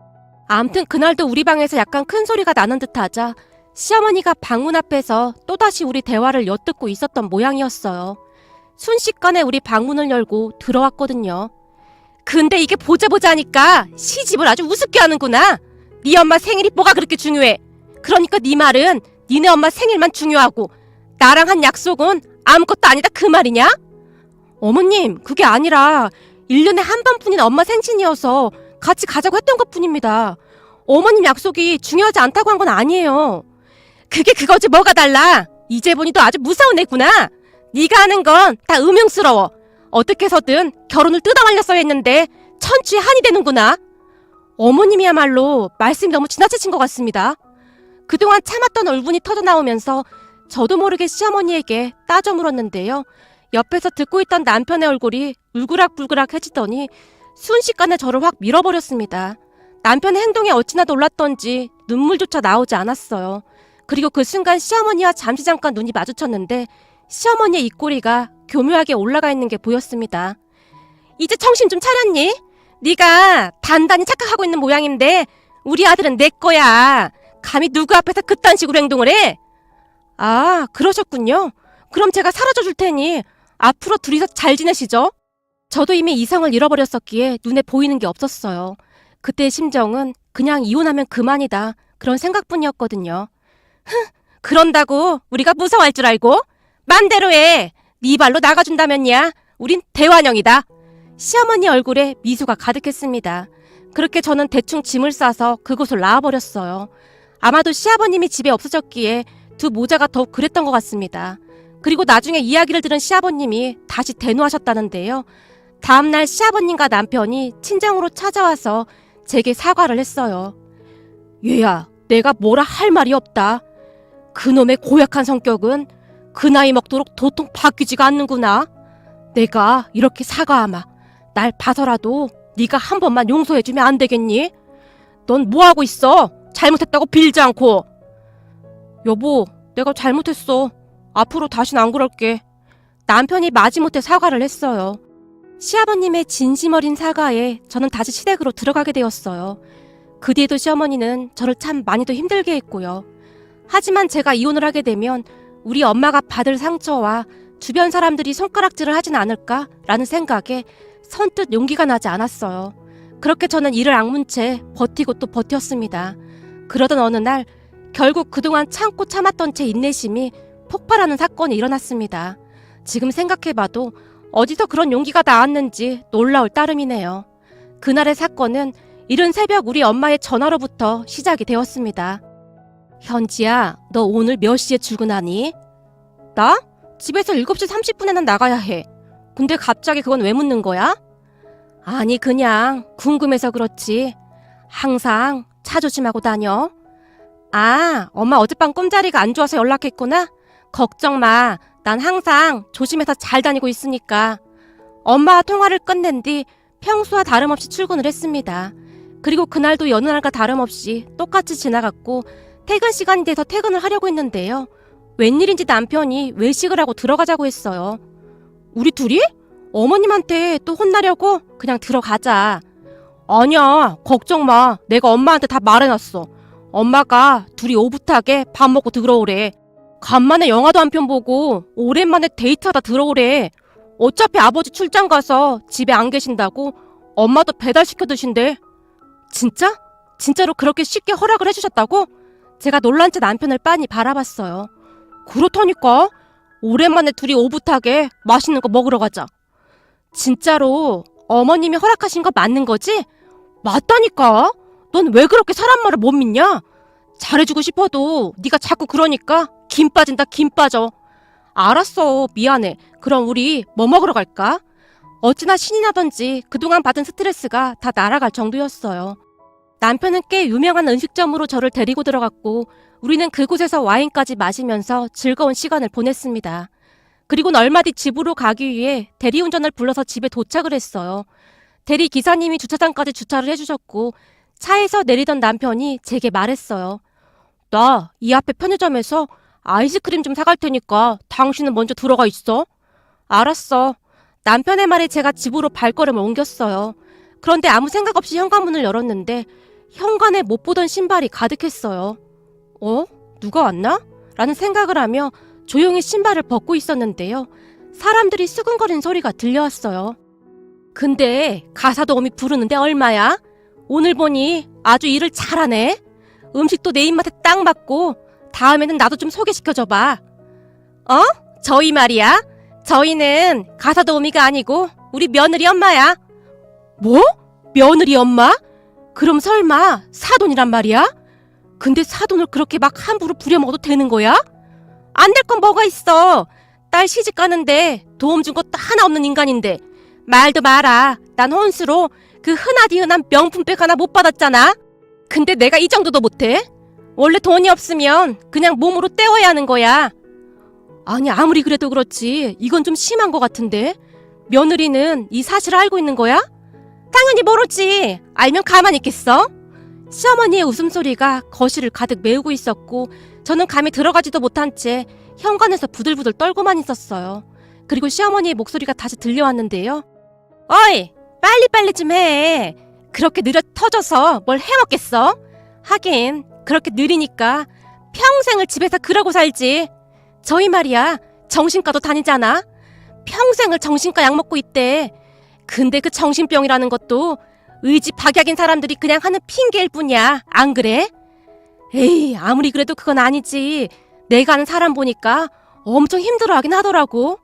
아무튼 그날도 우리 방에서 약간 큰 소리가 나는 듯 하자 시어머니가 방문 앞에서 또다시 우리 대화를 엿듣고 있었던 모양이었어요. 순식간에 우리 방문을 열고 들어왔거든요. 근데 이게 보자 하니까 시집을 아주 우습게 하는구나. 네 엄마 생일이 뭐가 그렇게 중요해. 그러니까 네 말은 니네 엄마 생일만 중요하고 나랑 한 약속은 아무것도 아니다 그 말이냐? 어머님, 그게 아니라 1년에 한 번뿐인 엄마 생신이어서 같이 가자고 했던 것뿐입니다. 어머님 약속이 중요하지 않다고 한 건 아니에요. 그게 그거지 뭐가 달라. 이제 보니 너 아주 무서운 애구나. 네가 하는 건 다 음흉스러워. 어떻게 해서든 결혼을 뜯어말렸어야 했는데 천추의 한이 되는구나. 어머님이야말로 말씀이 너무 지나치신 것 같습니다. 그동안 참았던 울분이 터져나오면서 저도 모르게 시어머니에게 따져 물었는데요. 옆에서 듣고 있던 남편의 얼굴이 울그락불그락해지더니 순식간에 저를 확 밀어버렸습니다. 남편의 행동에 어찌나 놀랐던지 눈물조차 나오지 않았어요. 그리고 그 순간 시어머니와 잠깐 눈이 마주쳤는데 시어머니의 입꼬리가 교묘하게 올라가 있는 게 보였습니다. 이제 정신 좀 차렸니? 네가 단단히 착각하고 있는 모양인데 우리 아들은 내 거야. 감히 누구 앞에서 그딴 식으로 행동을 해? 아, 그러셨군요. 그럼 제가 사라져 줄 테니 앞으로 둘이서 잘 지내시죠? 저도 이미 이성을 잃어버렸었기에 눈에 보이는 게 없었어요. 그때의 심정은 그냥 이혼하면 그만이다 그런 생각뿐이었거든요. 그런다고 우리가 무서워할 줄 알고? 맘대로 해. 네 발로 나가준다면야 우린 대환영이다. 시어머니 얼굴에 미소가 가득했습니다. 그렇게 저는 대충 짐을 싸서 그곳을 나와버렸어요. 아마도 시아버님이 집에 없어졌기에 두 모자가 더욱 그랬던 것 같습니다. 그리고 나중에 이야기를 들은 시아버님이 다시 대노하셨다는데요. 다음날 시아버님과 남편이 친정으로 찾아와서 제게 사과를 했어요. 얘야, 내가 뭐라 할 말이 없다. 그놈의 고약한 성격은 그 나이 먹도록 도통 바뀌지가 않는구나. 내가 이렇게 사과하마 날 봐서라도 네가 한 번만 용서해주면 안 되겠니? 넌 뭐하고 있어? 잘못했다고 빌지 않고. 여보, 내가 잘못했어. 앞으로 다신 안 그럴게. 남편이 마지못해 사과를 했어요. 시아버님의 진심 어린 사과에 저는 다시 시댁으로 들어가게 되었어요. 그 뒤에도 시어머니는 저를 참 많이도 힘들게 했고요. 하지만 제가 이혼을 하게 되면 우리 엄마가 받을 상처와 주변 사람들이 손가락질을 하진 않을까라는 생각에 선뜻 용기가 나지 않았어요. 그렇게 저는 이를 악문 채 버티고 또 버텼습니다. 그러던 어느 날 결국 그동안 참고 참았던 제 인내심이 폭발하는 사건이 일어났습니다. 지금 생각해봐도 어디서 그런 용기가 나왔는지 놀라울 따름이네요. 그날의 사건은 이른 새벽 우리 엄마의 전화로부터 시작이 되었습니다. 현지야, 너 오늘 몇 시에 출근하니? 나? 집에서 7시 30분에는 나가야 해. 근데 갑자기 그건 왜 묻는 거야? 아니, 그냥 궁금해서 그렇지. 항상 차 조심하고 다녀. 아, 엄마 어젯밤 꿈자리가 안 좋아서 연락했구나? 걱정 마. 난 항상 조심해서 잘 다니고 있으니까. 엄마와 통화를 끝낸 뒤 평소와 다름없이 출근을 했습니다. 그리고 그날도 여느 날과 다름없이 똑같이 지나갔고 퇴근 시간이 돼서 퇴근을 하려고 했는데요. 웬일인지 남편이 외식을 하고 들어가자고 했어요. 우리 둘이? 어머님한테 또 혼나려고? 그냥 들어가자. 아니야, 걱정 마. 내가 엄마한테 다 말해놨어. 엄마가 둘이 오붓하게 밥 먹고 들어오래. 간만에 영화도 한 편 보고 오랜만에 데이트하다 들어오래. 어차피 아버지 출장 가서 집에 안 계신다고 엄마도 배달시켜 드신대. 진짜? 진짜로 그렇게 쉽게 허락을 해주셨다고? 제가 놀란 채 남편을 빤히 바라봤어요. 그렇다니까. 오랜만에 둘이 오붓하게 맛있는 거 먹으러 가자. 진짜로 어머님이 허락하신 거 맞는 거지? 맞다니까. 넌 왜 그렇게 사람 말을 못 믿냐? 잘해주고 싶어도 네가 자꾸 그러니까 김 빠진다, 김 빠져. 알았어, 미안해. 그럼 우리 뭐 먹으러 갈까? 어찌나 신이 나던지 그동안 받은 스트레스가 다 날아갈 정도였어요. 남편은 꽤 유명한 음식점으로 저를 데리고 들어갔고 우리는 그곳에서 와인까지 마시면서 즐거운 시간을 보냈습니다. 그리고는 얼마 뒤 집으로 가기 위해 대리운전을 불러서 집에 도착을 했어요. 대리 기사님이 주차장까지 주차를 해주셨고 차에서 내리던 남편이 제게 말했어요. 나 이 앞에 편의점에서 아이스크림 좀 사갈 테니까 당신은 먼저 들어가 있어. 알았어. 남편의 말에 제가 집으로 발걸음을 옮겼어요. 그런데 아무 생각 없이 현관문을 열었는데 현관에 못 보던 신발이 가득했어요. 누가 왔나? 라는 생각을 하며 조용히 신발을 벗고 있었는데요. 사람들이 수근거리는 소리가 들려왔어요. 근데 가사도우미 부르는데 얼마야? 오늘 보니 아주 일을 잘하네. 음식도 내 입맛에 딱 맞고 다음에는 나도 좀 소개시켜줘봐. 저희 말이야. 저희는 가사도우미가 아니고 우리 며느리 엄마야. 뭐? 며느리 엄마? 그럼 설마 사돈이란 말이야? 근데 사돈을 그렇게 막 함부로 부려먹어도 되는 거야? 안 될 건 뭐가 있어. 딸 시집 가는데 도움 준 것도 하나 없는 인간인데. 말도 마라. 난 혼수로 그 흔하디흔한 명품백 하나 못 받았잖아. 근데 내가 이 정도도 못해? 원래 돈이 없으면 그냥 몸으로 때워야 하는 거야. 아니 아무리 그래도 그렇지 이건 좀 심한 것 같은데. 며느리는 이 사실을 알고 있는 거야? 당연히 모르지. 알면 가만히 있겠어? 시어머니의 웃음소리가 거실을 가득 메우고 있었고 저는 감히 들어가지도 못한 채 현관에서 부들부들 떨고만 있었어요. 그리고 시어머니의 목소리가 다시 들려왔는데요. 어이, 빨리빨리 좀 해. 그렇게 느려 터져서 뭘 해먹겠어? 하긴 그렇게 느리니까 평생을 집에서 그러고 살지. 저희 말이야 정신과도 다니잖아. 평생을 정신과 약 먹고 있대. 근데 그 정신병이라는 것도 의지 박약인 사람들이 그냥 하는 핑계일 뿐이야. 안 그래? 에이, 아무리 그래도 그건 아니지. 내가 아는 사람 보니까 엄청 힘들어하긴 하더라고.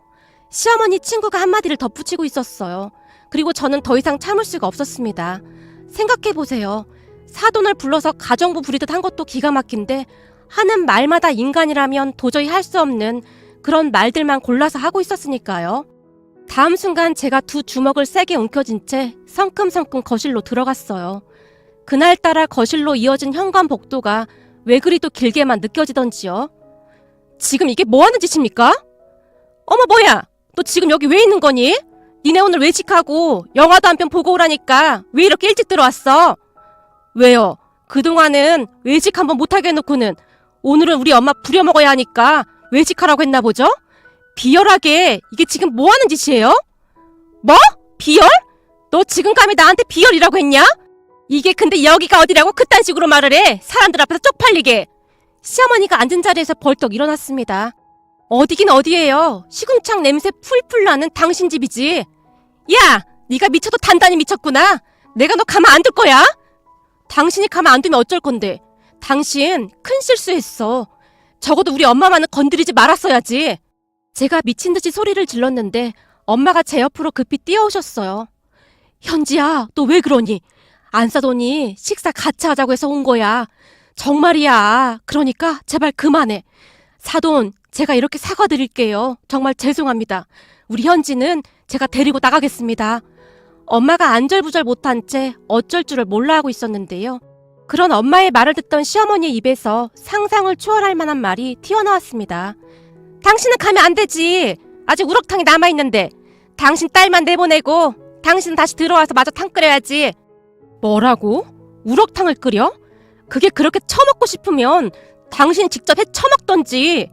시어머니 친구가 한마디를 덧붙이고 있었어요. 그리고 저는 더 이상 참을 수가 없었습니다. 생각해보세요. 사돈을 불러서 가정부 부리듯 한 것도 기가 막힌데 하는 말마다 인간이라면 도저히 할 수 없는 그런 말들만 골라서 하고 있었으니까요. 다음 순간 제가 두 주먹을 세게 움켜쥔 채 성큼성큼 거실로 들어갔어요. 그날따라 거실로 이어진 현관 복도가 왜 그리도 길게만 느껴지던지요. 지금 이게 뭐 하는 짓입니까? 어머 뭐야, 너 지금 여기 왜 있는 거니? 니네 오늘 외식하고 영화도 한 편 보고 오라니까 왜 이렇게 일찍 들어왔어? 왜요? 그동안은 외식 한번 못하게 해놓고는 오늘은 우리 엄마 부려먹어야 하니까 외식하라고 했나 보죠? 비열하게 이게 지금 뭐 하는 짓이에요? 뭐? 비열? 너 지금 감히 나한테 비열이라고 했냐? 이게 근데 여기가 어디라고 그딴 식으로 말을 해? 사람들 앞에서 쪽팔리게. 시어머니가 앉은 자리에서 벌떡 일어났습니다. 어디긴 어디예요. 시궁창 냄새 풀풀 나는 당신 집이지. 야! 네가 미쳐도 단단히 미쳤구나. 내가 너 가만 안 둘 거야? 당신이 가만 안 두면 어쩔 건데. 당신 큰 실수했어. 적어도 우리 엄마만은 건드리지 말았어야지. 제가 미친 듯이 소리를 질렀는데 엄마가 제 옆으로 급히 뛰어오셨어요. 현지야, 너 왜 그러니? 안 싸더니 식사 같이 하자고 해서 온 거야. 정말이야. 그러니까 제발 그만해. 사돈, 제가 이렇게 사과드릴게요. 정말 죄송합니다. 우리 현지는 제가 데리고 나가겠습니다. 엄마가 안절부절 못한 채 어쩔 줄을 몰라 하고 있었는데요. 그런 엄마의 말을 듣던 시어머니의 입에서 상상을 초월할 만한 말이 튀어나왔습니다. 당신은 가면 안 되지. 아직 우럭탕이 남아있는데. 당신 딸만 내보내고 당신은 다시 들어와서 마저 탕 끓여야지. 뭐라고? 우럭탕을 끓여? 그게 그렇게 처먹고 싶으면 당신이 직접 해 처먹던지.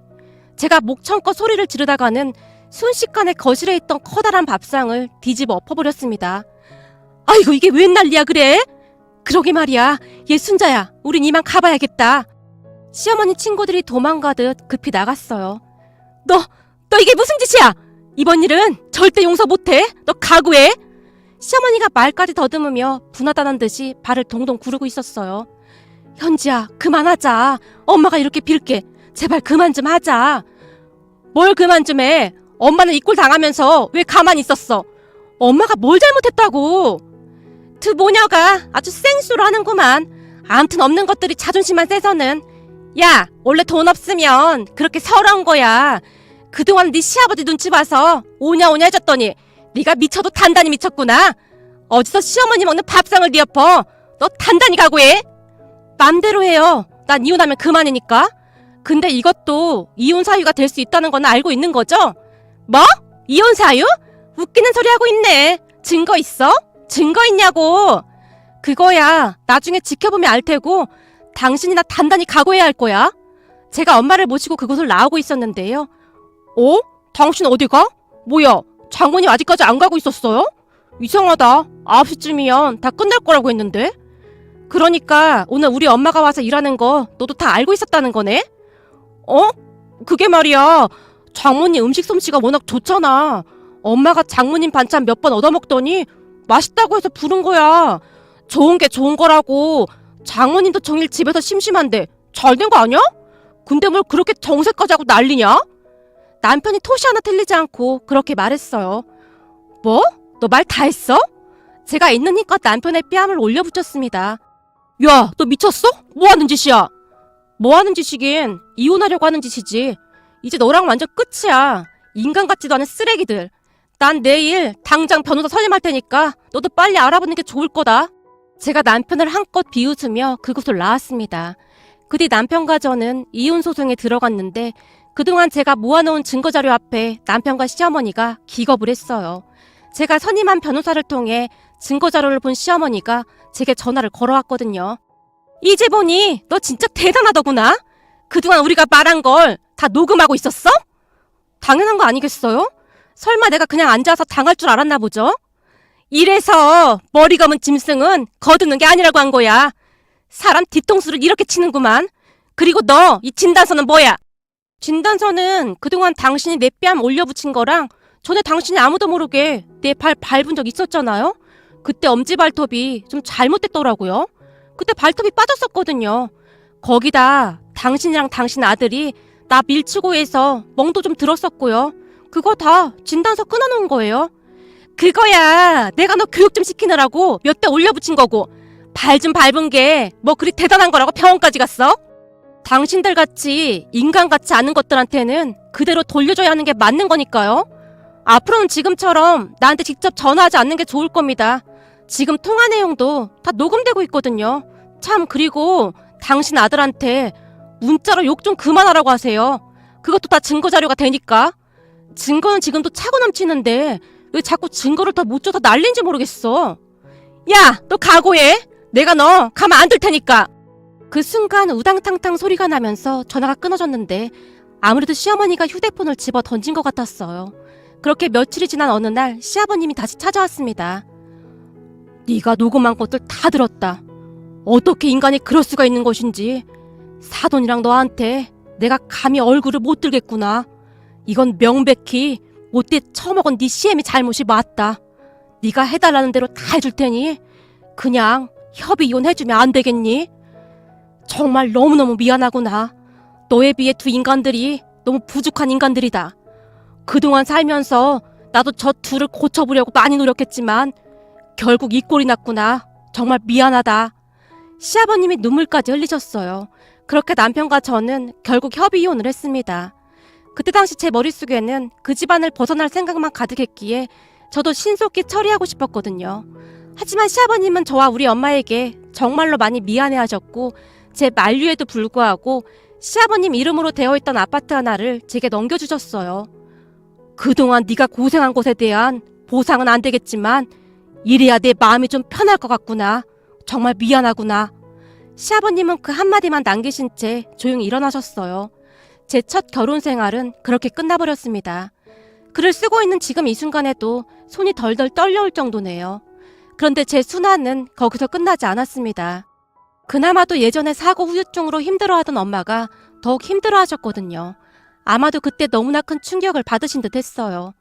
제가 목청껏 소리를 지르다가는 순식간에 거실에 있던 커다란 밥상을 뒤집어 엎어버렸습니다. 아이고 이게 웬 난리야 그래? 그러게 말이야. 얘 순자야, 우린 이만 가봐야겠다. 시어머니 친구들이 도망가듯 급히 나갔어요. 너 이게 무슨 짓이야? 이번 일은 절대 용서 못해. 너 각오해. 시어머니가 말까지 더듬으며 분하다는 듯이 발을 동동 구르고 있었어요. 현지야, 그만하자. 엄마가 이렇게 빌게. 제발 그만 좀 하자. 뭘 그만 좀 해. 엄마는 이 꼴 당하면서 왜 가만히 있었어? 엄마가 뭘 잘못했다고. 두 모녀가 아주 생수로 하는구만. 암튼 없는 것들이 자존심만 세서는. 야, 원래 돈 없으면 그렇게 서러운 거야. 그동안 네 시아버지 눈치 봐서 오냐 해줬더니 네가 미쳐도 단단히 미쳤구나. 어디서 시어머니 먹는 밥상을 뒤엎어. 너 단단히 각오해. 맘대로 해요. 난 이혼하면 그만이니까. 근데 이것도 이혼 사유가 될 수 있다는 건 알고 있는 거죠? 뭐? 이혼 사유? 웃기는 소리 하고 있네. 증거 있어? 증거 있냐고. 그거야 나중에 지켜보면 알 테고 당신이나 단단히 각오해야 할 거야. 제가 엄마를 모시고 그곳을 나오고 있었는데요. 당신 어디 가? 뭐야, 장모님 아직까지 안 가고 있었어요? 이상하다. 9시쯤이면 다 끝날 거라고 했는데. 그러니까 오늘 우리 엄마가 와서 일하는 거 너도 다 알고 있었다는 거네? 그게 말이야. 장모님 음식 솜씨가 워낙 좋잖아. 엄마가 장모님 반찬 몇 번 얻어먹더니 맛있다고 해서 부른 거야. 좋은 게 좋은 거라고. 장모님도 정일 집에서 심심한데 잘 된 거 아니야? 근데 뭘 그렇게 정색까지 하고 난리냐? 남편이 토시 하나 틀리지 않고 그렇게 말했어요. 뭐? 너 말 다 했어? 제가 있는 힘껏 남편의 뺨을 올려붙였습니다. 야, 너 미쳤어? 뭐 하는 짓이야? 뭐 하는 짓이긴 이혼하려고 하는 짓이지. 이제 너랑 완전 끝이야. 인간 같지도 않은 쓰레기들. 난 내일 당장 변호사 선임할 테니까 너도 빨리 알아보는 게 좋을 거다. 제가 남편을 한껏 비웃으며 그곳을 나왔습니다. 그 뒤 남편과 저는 이혼 소송에 들어갔는데 그동안 제가 모아놓은 증거자료 앞에 남편과 시어머니가 기겁을 했어요. 제가 선임한 변호사를 통해 증거자료를 본 시어머니가 제게 전화를 걸어왔거든요. 이제 보니 너 진짜 대단하더구나. 그동안 우리가 말한 걸 다 녹음하고 있었어? 당연한 거 아니겠어요? 설마 내가 그냥 앉아서 당할 줄 알았나 보죠? 이래서 머리 검은 짐승은 거두는 게 아니라고 한 거야. 사람 뒤통수를 이렇게 치는구만. 그리고 너 이 진단서는 뭐야? 진단서는 그동안 당신이 내 뺨 올려붙인 거랑 전에 당신이 아무도 모르게 내 발 밟은 적 있었잖아요? 그때 엄지발톱이 좀 잘못됐더라고요. 그때 발톱이 빠졌었거든요. 거기다 당신이랑 당신 아들이 나 밀치고 해서 멍도 좀 들었었고요. 그거 다 진단서 끊어놓은 거예요. 그거야 내가 너 교육 좀 시키느라고 몇 대 올려붙인 거고 발 좀 밟은 게 뭐 그리 대단한 거라고 병원까지 갔어? 당신들 같이 인간 같지 않은 것들한테는 그대로 돌려줘야 하는 게 맞는 거니까요. 앞으로는 지금처럼 나한테 직접 전화하지 않는 게 좋을 겁니다. 지금 통화 내용도 다 녹음되고 있거든요. 참, 그리고 당신 아들한테 문자로 욕 좀 그만하라고 하세요. 그것도 다 증거자료가 되니까. 증거는 지금도 차고 넘치는데 왜 자꾸 증거를 더 못 줘서 난린지 모르겠어. 야, 너 각오해. 내가 너 가만 안 둘 테니까. 그 순간 우당탕탕 소리가 나면서 전화가 끊어졌는데 아무래도 시어머니가 휴대폰을 집어 던진 것 같았어요. 그렇게 며칠이 지난 어느 날 시아버님이 다시 찾아왔습니다. 네가 녹음한 것들 다 들었다. 어떻게 인간이 그럴 수가 있는 것인지. 사돈이랑 너한테 내가 감히 얼굴을 못 들겠구나. 이건 명백히 못돼 처먹은 네 시엠이 잘못이 맞다. 네가 해달라는 대로 다 해줄 테니 그냥 협의 이혼해주면 안 되겠니? 정말 너무너무 미안하구나. 너에 비해 두 인간들이 너무 부족한 인간들이다. 그동안 살면서 나도 저 둘을 고쳐보려고 많이 노력했지만 결국 이 꼴이 났구나. 정말 미안하다. 시아버님이 눈물까지 흘리셨어요. 그렇게 남편과 저는 결국 협의 이혼을 했습니다. 그때 당시 제 머릿속에는 그 집안을 벗어날 생각만 가득했기에 저도 신속히 처리하고 싶었거든요. 하지만 시아버님은 저와 우리 엄마에게 정말로 많이 미안해하셨고 제 만류에도 불구하고 시아버님 이름으로 되어 있던 아파트 하나를 제게 넘겨주셨어요. 그동안 네가 고생한 것에 대한 보상은 안 되겠지만 이래야 내 마음이 좀 편할 것 같구나. 정말 미안하구나. 시아버님은 그 한마디만 남기신 채 조용히 일어나셨어요. 제 첫 결혼 생활은 그렇게 끝나버렸습니다. 글을 쓰고 있는 지금 이 순간에도 손이 덜덜 떨려올 정도네요. 그런데 제 순환은 거기서 끝나지 않았습니다. 그나마도 예전에 사고 후유증으로 힘들어하던 엄마가 더욱 힘들어하셨거든요. 아마도 그때 너무나 큰 충격을 받으신 듯 했어요.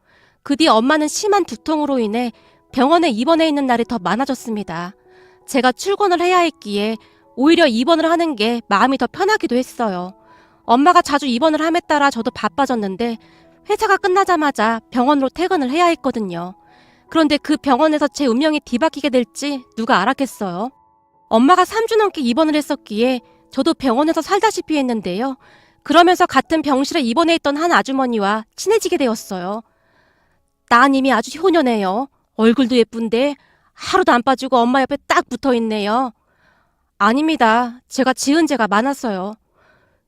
그 뒤 엄마는 심한 두통으로 인해 병원에 입원해 있는 날이 더 많아졌습니다. 제가 출근을 해야 했기에 오히려 입원을 하는 게 마음이 더 편하기도 했어요. 엄마가 자주 입원을 함에 따라 저도 바빠졌는데 회사가 끝나자마자 병원으로 퇴근을 해야 했거든요. 그런데 그 병원에서 제 운명이 뒤바뀌게 될지 누가 알았겠어요. 엄마가 3주 넘게 입원을 했었기에 저도 병원에서 살다시피 했는데요. 그러면서 같은 병실에 입원해 있던 한 아주머니와 친해지게 되었어요. 따님이 아주 효녀네요. 얼굴도 예쁜데 하루도 안 빠지고 엄마 옆에 딱 붙어 있네요. 아닙니다. 제가 지은 죄가 많았어요.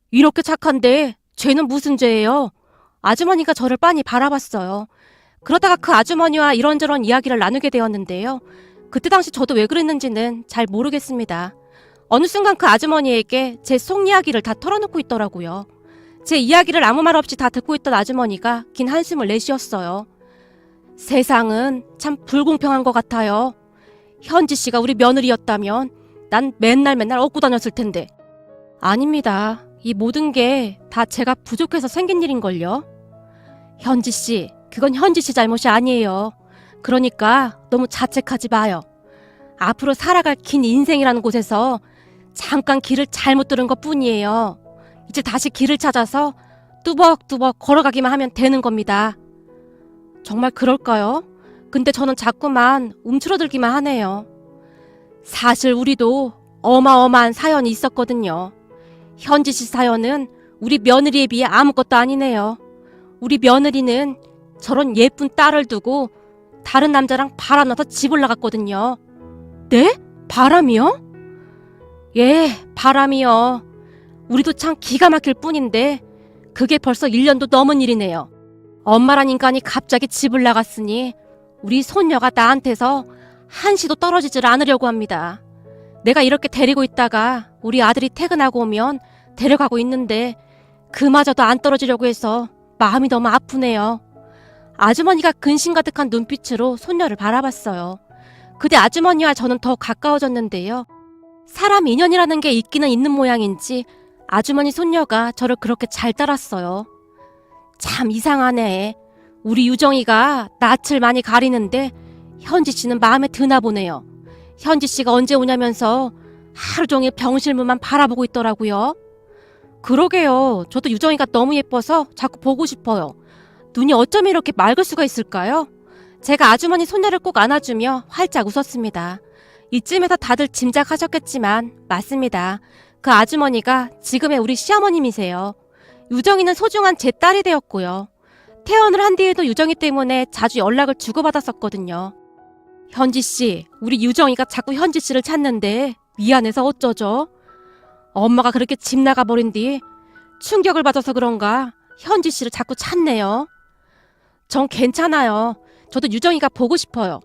이렇게 착한데 죄는 무슨 죄예요? 아주머니가 저를 빤히 바라봤어요. 그러다가 그 아주머니와 이런저런 이야기를 나누게 되었는데요. 그때 당시 저도 왜 그랬는지는 잘 모르겠습니다. 어느 순간 그 아주머니에게 제 속 이야기를 다 털어놓고 있더라고요. 제 이야기를 아무 말 없이 다 듣고 있던 아주머니가 긴 한숨을 내쉬었어요. 세상은 참 불공평한 것 같아요. 현지 씨가 우리 며느리였다면 난 맨날 업고 다녔을 텐데. 아닙니다. 이 모든 게 다 제가 부족해서 생긴 일인걸요. 현지 씨, 그건 현지 씨 잘못이 아니에요. 그러니까 너무 자책하지 마요. 앞으로 살아갈 긴 인생이라는 곳에서 잠깐 길을 잘못 들은 것 뿐이에요. 이제 다시 길을 찾아서 뚜벅뚜벅 걸어가기만 하면 되는 겁니다. 정말 그럴까요? 근데 저는 자꾸만 움츠러들기만 하네요. 사실 우리도 어마어마한 사연이 있었거든요. 현지 씨 사연은 우리 며느리에 비해 아무것도 아니네요. 우리 며느리는 저런 예쁜 딸을 두고 다른 남자랑 바람나서 집을 나갔거든요. 네? 바람이요? 예, 바람이요. 우리도 참 기가 막힐 뿐인데 그게 벌써 1년도 넘은 일이네요. 엄마란 인간이 갑자기 집을 나갔으니 우리 손녀가 나한테서 한시도 떨어지질 않으려고 합니다. 내가 이렇게 데리고 있다가 우리 아들이 퇴근하고 오면 데려가고 있는데 그마저도 안 떨어지려고 해서 마음이 너무 아프네요. 아주머니가 근심 가득한 눈빛으로 손녀를 바라봤어요. 그때 아주머니와 저는 더 가까워졌는데요. 사람 인연이라는 게 있기는 있는 모양인지 아주머니 손녀가 저를 그렇게 잘 따랐어요. 참 이상하네. 우리 유정이가 낯을 많이 가리는데 현지 씨는 마음에 드나 보네요. 현지 씨가 언제 오냐면서 하루 종일 병실문만 바라보고 있더라고요. 그러게요. 저도 유정이가 너무 예뻐서 자꾸 보고 싶어요. 눈이 어쩜 이렇게 맑을 수가 있을까요? 제가 아주머니 손녀를 꼭 안아주며 활짝 웃었습니다. 이쯤에서 다들 짐작하셨겠지만 맞습니다. 그 아주머니가 지금의 우리 시어머님이세요. 유정이는 소중한 제 딸이 되었고요. 퇴원을 한 뒤에도 유정이 때문에 자주 연락을 주고받았었거든요. 현지 씨, 우리 유정이가 자꾸 현지 씨를 찾는데 미안해서 어쩌죠? 엄마가 그렇게 집 나가버린 뒤 충격을 받아서 그런가 현지 씨를 자꾸 찾네요. 전 괜찮아요. 저도 유정이가 보고 싶어요.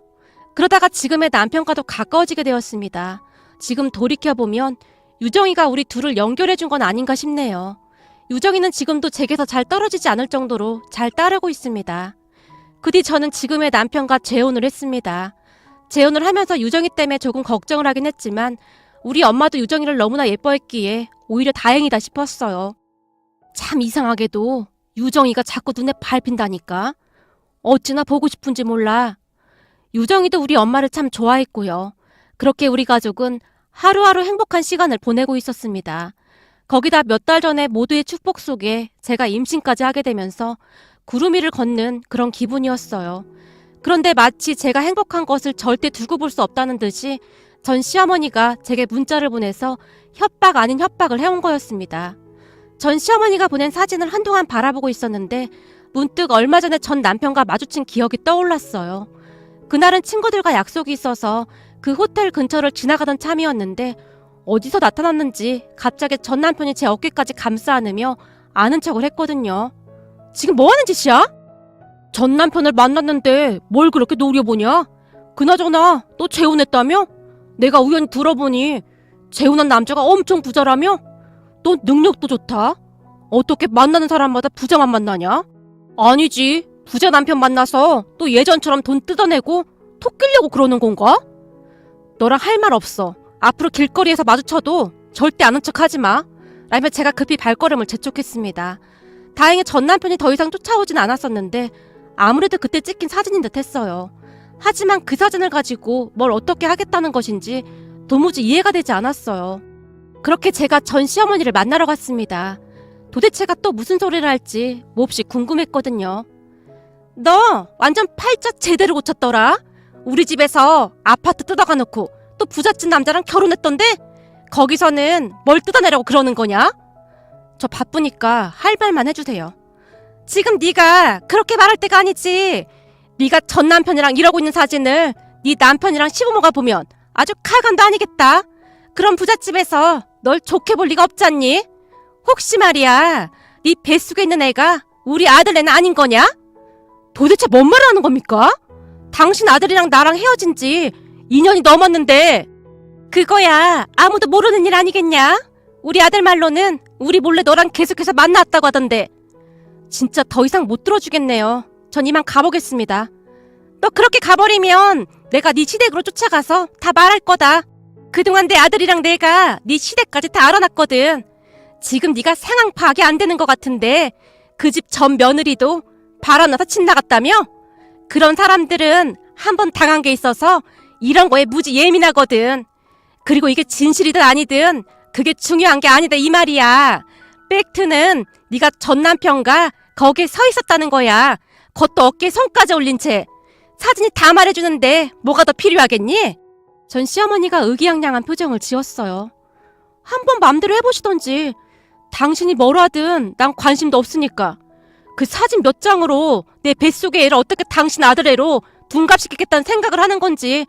그러다가 지금의 남편과도 가까워지게 되었습니다. 지금 돌이켜보면 유정이가 우리 둘을 연결해준 건 아닌가 싶네요. 유정이는 지금도 제게서 잘 떨어지지 않을 정도로 잘 따르고 있습니다. 그 뒤 저는 지금의 남편과 재혼을 했습니다. 재혼을 하면서 유정이 때문에 조금 걱정을 하긴 했지만 우리 엄마도 유정이를 너무나 예뻐했기에 오히려 다행이다 싶었어요. 참 이상하게도 유정이가 자꾸 눈에 밟힌다니까. 어찌나 보고 싶은지 몰라. 유정이도 우리 엄마를 참 좋아했고요. 그렇게 우리 가족은 하루하루 행복한 시간을 보내고 있었습니다. 거기다 몇 달 전에 모두의 축복 속에 제가 임신까지 하게 되면서 구름 위를 걷는 그런 기분이었어요. 그런데 마치 제가 행복한 것을 절대 두고 볼 수 없다는 듯이 전 시어머니가 제게 문자를 보내서 협박 아닌 협박을 해온 거였습니다. 전 시어머니가 보낸 사진을 한동안 바라보고 있었는데 문득 얼마 전에 전 남편과 마주친 기억이 떠올랐어요. 그날은 친구들과 약속이 있어서 그 호텔 근처를 지나가던 참이었는데 어디서 나타났는지 갑자기 전 남편이 제 어깨까지 감싸 안으며 아는 척을 했거든요. 지금 뭐 하는 짓이야? 전 남편을 만났는데 뭘 그렇게 노려보냐? 그나저나 너 재혼했다며? 내가 우연히 들어보니 재혼한 남자가 엄청 부자라며? 너 능력도 좋다. 어떻게 만나는 사람마다 부자만 만나냐? 아니지. 부자 남편 만나서 또 예전처럼 돈 뜯어내고 톡 끼려고 그러는 건가? 너랑 할 말 없어. 앞으로 길거리에서 마주쳐도 절대 아는 척하지 마. 라며 제가 급히 발걸음을 재촉했습니다. 다행히 전 남편이 더 이상 쫓아오진 않았었는데 아무래도 그때 찍힌 사진인 듯 했어요. 하지만 그 사진을 가지고 뭘 어떻게 하겠다는 것인지 도무지 이해가 되지 않았어요. 그렇게 제가 전 시어머니를 만나러 갔습니다. 도대체가 또 무슨 소리를 할지 몹시 궁금했거든요. 너 완전 팔자 제대로 고쳤더라. 우리 집에서 아파트 뜯어가 놓고 또 부잣집 남자랑 결혼했던데 거기서는 뭘 뜯어내려고 그러는 거냐? 저 바쁘니까 할 말만 해주세요. 지금 네가 그렇게 말할 때가 아니지. 네가 전 남편이랑 이러고 있는 사진을 네 남편이랑 시부모가 보면 아주 칼간도 아니겠다. 그런 부잣집에서 널 좋게 볼 리가 없잖니? 혹시 말이야 네 뱃속에 있는 애가 우리 아들 애는 아닌 거냐? 도대체 뭔 말을 하는 겁니까? 당신 아들이랑 나랑 헤어진 지 2년이 넘었는데 그거야 아무도 모르는 일 아니겠냐? 우리 아들 말로는 우리 몰래 너랑 계속해서 만나왔다고 하던데. 진짜 더 이상 못 들어주겠네요. 전 이만 가보겠습니다. 너 그렇게 가버리면 내가 네 시댁으로 쫓아가서 다 말할 거다. 그동안 내 아들이랑 내가 네 시댁까지 다 알아놨거든. 지금 네가 상황 파악이 안 되는 것 같은데 그 집 전 며느리도 바람나서 집 나갔다며? 그런 사람들은 한번 당한 게 있어서 이런 거에 무지 예민하거든. 그리고 이게 진실이든 아니든 그게 중요한 게 아니다 이 말이야. 팩트는 네가 전 남편과 거기에 서 있었다는 거야. 그것도 어깨에 손까지 올린 채. 사진이 다 말해주는데 뭐가 더 필요하겠니? 전 시어머니가 의기양양한 표정을 지었어요. 한번 맘대로 해보시던지. 당신이 뭘 하든 난 관심도 없으니까. 그 사진 몇 장으로 내 뱃속의 애를 어떻게 당신 아들 애로 둔갑시키겠다는 생각을 하는 건지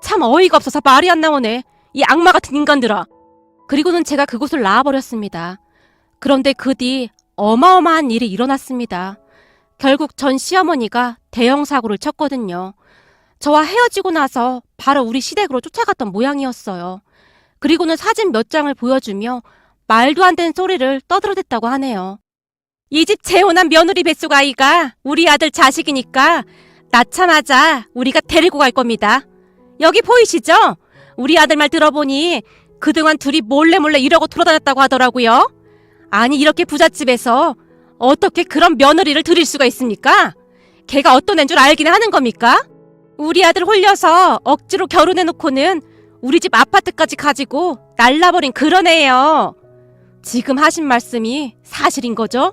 참 어이가 없어서 말이 안 나오네. 이 악마 같은 인간들아. 그리고는 제가 그곳을 나와버렸습니다. 그런데 그 뒤 어마어마한 일이 일어났습니다. 결국 전 시어머니가 대형 사고를 쳤거든요. 저와 헤어지고 나서 바로 우리 시댁으로 쫓아갔던 모양이었어요. 그리고는 사진 몇 장을 보여주며 말도 안 되는 소리를 떠들어댔다고 하네요. 이 집 재혼한 며느리 뱃속 아이가 우리 아들 자식이니까 낳자마자 우리가 데리고 갈 겁니다. 여기 보이시죠? 우리 아들 말 들어보니 그동안 둘이 몰래 이러고 돌아다녔다고 하더라고요. 아니 이렇게 부잣집에서 어떻게 그런 며느리를 들일 수가 있습니까? 걔가 어떤 애인 줄 알기는 하는 겁니까? 우리 아들 홀려서 억지로 결혼해놓고는 우리 집 아파트까지 가지고 날라버린 그런 애예요. 지금 하신 말씀이 사실인 거죠?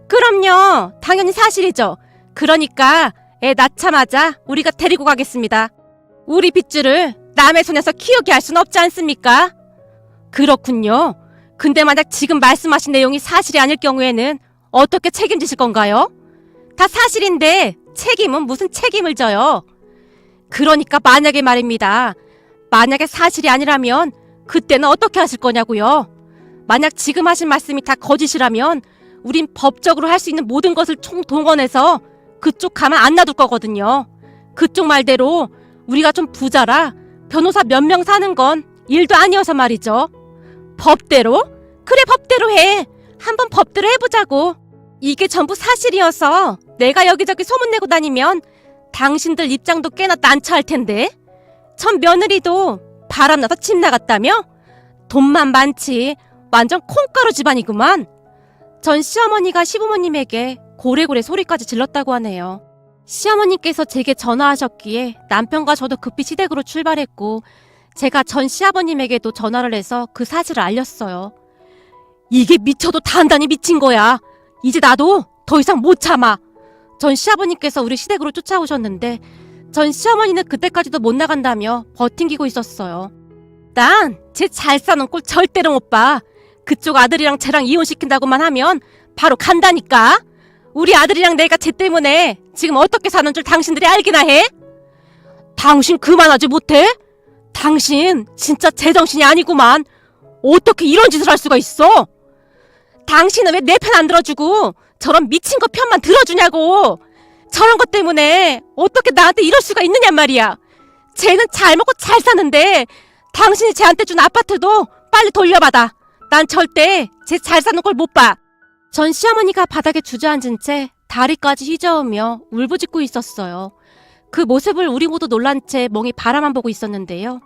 그럼요. 당연히 사실이죠. 그러니까 애 낳자마자 우리가 데리고 가겠습니다. 우리 빗줄을 남의 손에서 키우게 할 순 없지 않습니까? 그렇군요. 근데 만약 지금 말씀하신 내용이 사실이 아닐 경우에는 어떻게 책임지실 건가요? 다 사실인데 책임은 무슨 책임을 져요? 그러니까 만약에 말입니다. 만약에 사실이 아니라면 그때는 어떻게 하실 거냐고요? 만약 지금 하신 말씀이 다 거짓이라면 우린 법적으로 할 수 있는 모든 것을 총동원해서 그쪽 가만 안 놔둘 거거든요. 그쪽 말대로 우리가 좀 부자라 변호사 몇 명 사는 건 일도 아니어서 말이죠. 법대로? 그래 법대로 해. 한번 법대로 해보자고. 이게 전부 사실이어서 내가 여기저기 소문내고 다니면 당신들 입장도 꽤나 난처할 텐데. 전 며느리도 바람나서 집 나갔다며? 돈만 많지. 완전 콩가루 집안이구만. 전 시어머니가 시부모님에게 고래고래 소리까지 질렀다고 하네요. 시어머님께서 제게 전화하셨기에 남편과 저도 급히 시댁으로 출발했고 제가 전 시아버님에게도 전화를 해서 그 사실을 알렸어요. 이게 미쳐도 단단히 미친 거야. 이제 나도 더 이상 못 참아. 전 시아버님께서 우리 시댁으로 쫓아오셨는데 전 시어머니는 그때까지도 못 나간다며 버팅기고 있었어요. 난 쟤 잘 사는 꼴 절대로 못 봐. 그쪽 아들이랑 쟤랑 이혼시킨다고만 하면 바로 간다니까. 우리 아들이랑 내가 쟤 때문에 지금 어떻게 사는 줄 당신들이 알기나 해? 당신 그만하지 못해? 당신 진짜 제정신이 아니구만. 어떻게 이런 짓을 할 수가 있어? 당신은 왜 내 편 안 들어주고 저런 미친 거 편만 들어주냐고. 저런 것 때문에 어떻게 나한테 이럴 수가 있느냔 말이야. 쟤는 잘 먹고 잘 사는데 당신이 쟤한테 준 아파트도 빨리 돌려받아. 난 절대 쟤 잘 사는 걸 못 봐. 전 시어머니가 바닥에 주저앉은 채 다리까지 휘저으며 울부짖고 있었어요. 그 모습을 우리 모두 놀란 채 멍이 바라만 보고 있었는데요.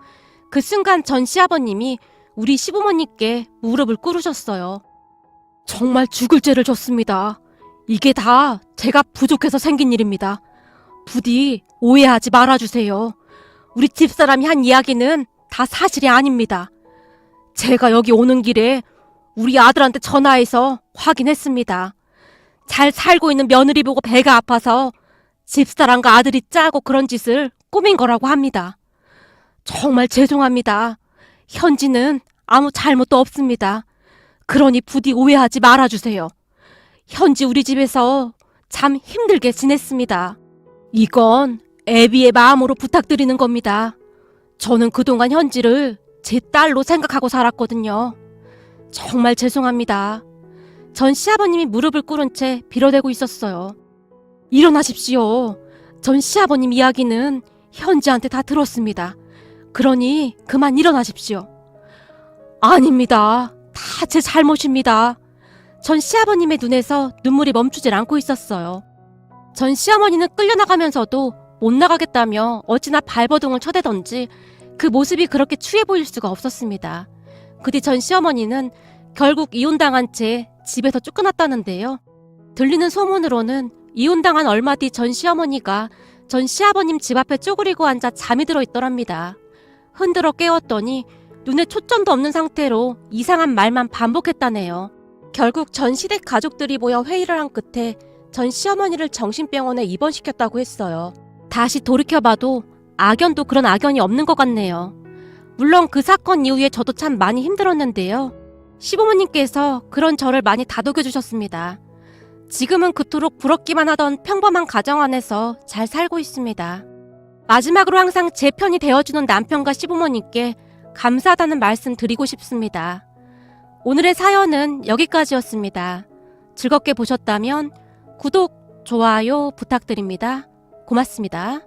그 순간 전 시아버님이 우리 시부모님께 무릎을 꿇으셨어요. 정말 죽을 죄를 졌습니다. 이게 다 제가 부족해서 생긴 일입니다. 부디 오해하지 말아주세요. 우리 집사람이 한 이야기는 다 사실이 아닙니다. 제가 여기 오는 길에 우리 아들한테 전화해서 확인했습니다. 잘 살고 있는 며느리 보고 배가 아파서 집사람과 아들이 짜고 그런 짓을 꾸민 거라고 합니다. 정말 죄송합니다. 현지는 아무 잘못도 없습니다. 그러니 부디 오해하지 말아주세요. 현지 우리 집에서 참 힘들게 지냈습니다. 이건 애비의 마음으로 부탁드리는 겁니다. 저는 그동안 현지를 제 딸로 생각하고 살았거든요. 정말 죄송합니다. 전 시아버님이 무릎을 꿇은 채 빌어대고 있었어요. 일어나십시오. 전 시아버님 이야기는 현지한테 다 들었습니다. 그러니 그만 일어나십시오. 아닙니다. 다 제 잘못입니다. 전 시아버님의 눈에서 눈물이 멈추질 않고 있었어요. 전 시어머니는 끌려나가면서도 못 나가겠다며 어찌나 발버둥을 쳐대던지 그 모습이 그렇게 추해 보일 수가 없었습니다. 그 뒤 전 시어머니는 결국 이혼당한 채 집에서 쫓겨났다는데요. 들리는 소문으로는 이혼당한 얼마 뒤 전 시어머니가 전 시아버님 집 앞에 쪼그리고 앉아 잠이 들어 있더랍니다. 흔들어 깨웠더니 눈에 초점도 없는 상태로 이상한 말만 반복했다네요. 결국 전 시댁 가족들이 모여 회의를 한 끝에 전 시어머니를 정신병원에 입원시켰다고 했어요. 다시 돌이켜봐도 악연도 그런 악연이 없는 것 같네요. 물론 그 사건 이후에 저도 참 많이 힘들었는데요. 시부모님께서 그런 저를 많이 다독여주셨습니다. 지금은 그토록 부럽기만 하던 평범한 가정 안에서 잘 살고 있습니다. 마지막으로 항상 제 편이 되어주는 남편과 시부모님께 감사하다는 말씀 드리고 싶습니다. 오늘의 사연은 여기까지였습니다. 즐겁게 보셨다면 구독, 좋아요 부탁드립니다. 고맙습니다.